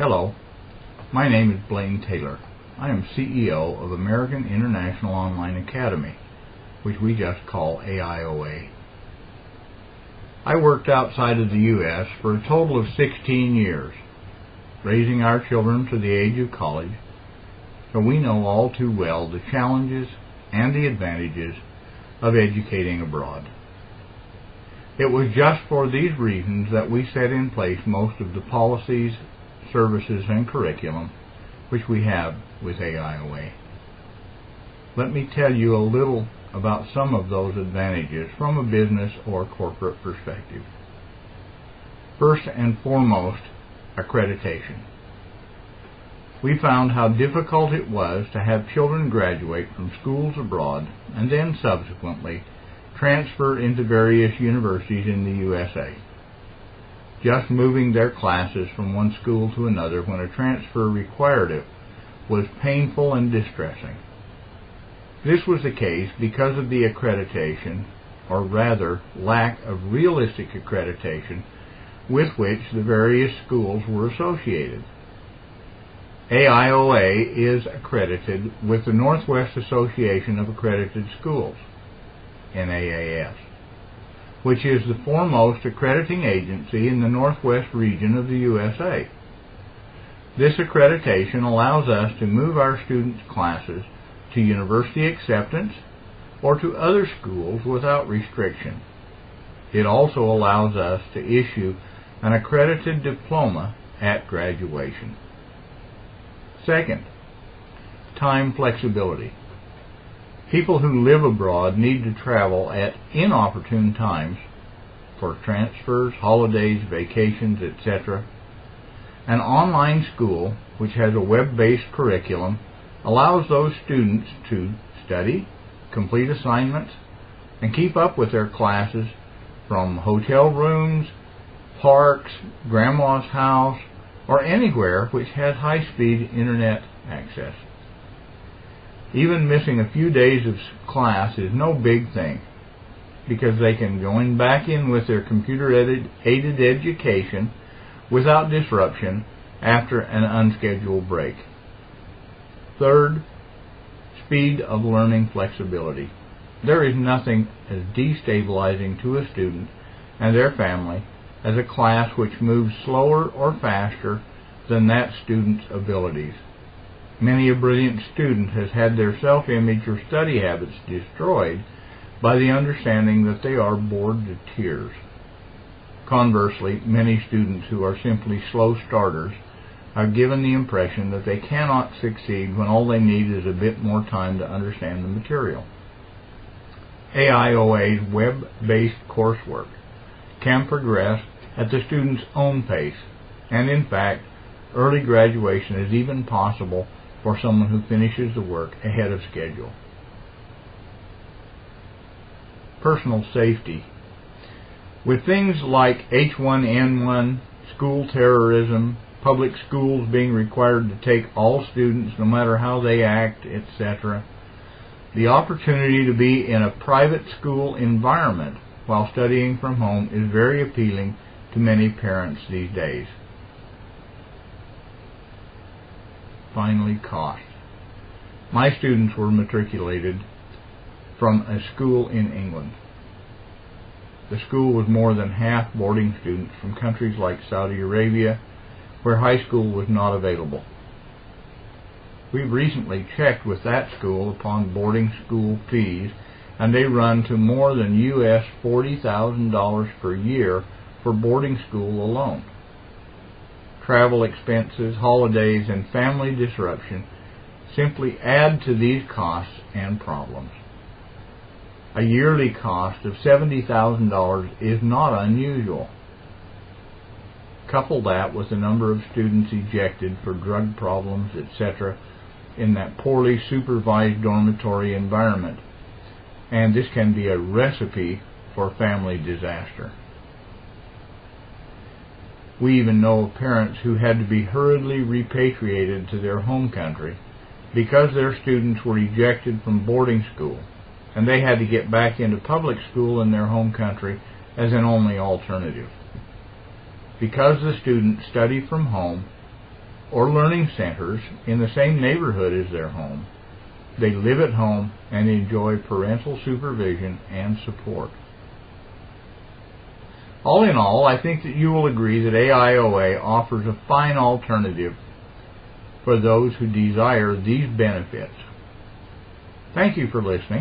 Hello, my name is Blaine Taylor. I am CEO of American International Online Academy, which we just call AIOA. I worked outside of the U.S. for a total of 16 years, raising our children to the age of college, so we know all too well the challenges and the advantages of educating abroad. It was just for these reasons that we set in place most of the policies, services, and curriculum which we have with AIOA. Let me tell you a little about some of those advantages from a business or corporate perspective. First and foremost, accreditation. We found how difficult it was to have children graduate from schools abroad and then subsequently transfer into various universities in the USA. Just moving their classes from one school to another when a transfer required it was painful and distressing. This was the case because of the accreditation, or rather lack of realistic accreditation, with which the various schools were associated. AIOA is accredited with the Northwest Association of Accredited Schools, NAAS, which is the foremost accrediting agency in the Northwest region of the USA. This accreditation allows us to move our students' classes to university acceptance or to other schools without restriction. It also allows us to issue an accredited diploma at graduation. Second, time flexibility. People who live abroad need to travel at inopportune times for transfers, holidays, vacations, etc. An online school, which has a web-based curriculum, allows those students to study, complete assignments, and keep up with their classes from hotel rooms, parks, grandma's house, or anywhere which has high-speed internet access. Even missing a few days of class is no big thing, because they can join back in with their computer-aided education without disruption after an unscheduled break. Third, speed of learning flexibility. There is nothing as destabilizing to a student and their family as a class which moves slower or faster than that student's abilities. Many a brilliant student has had their self-image or study habits destroyed by the understanding that they are bored to tears. Conversely, many students who are simply slow starters are given the impression that they cannot succeed when all they need is a bit more time to understand the material. AIOA's web-based coursework can progress at the student's own pace, and in fact, early graduation is even possible for someone who finishes the work ahead of schedule. Personal safety. With things like H1N1, school terrorism, public schools being required to take all students no matter how they act, etc., the opportunity to be in a private school environment while studying from home is very appealing to many parents these days. Finally, cost. My students were matriculated from a school in England. The school was more than half boarding students from countries like Saudi Arabia, where high school was not available. We've recently checked with that school upon boarding school fees, and they run to more than US $40,000 per year for boarding school alone. Travel expenses, holidays, and family disruption simply add to these costs and problems. A yearly cost of $70,000 is not unusual. Couple that with the number of students ejected for drug problems, etc., in that poorly supervised dormitory environment, and this can be a recipe for family disaster. We even know of parents who had to be hurriedly repatriated to their home country because their students were ejected from boarding school, and they had to get back into public school in their home country as an only alternative. Because the students study from home, or learning centers in the same neighborhood as their home. They live at home and enjoy parental supervision and support. All in all, I think that you will agree that AIOA offers a fine alternative for those who desire these benefits. Thank you for listening.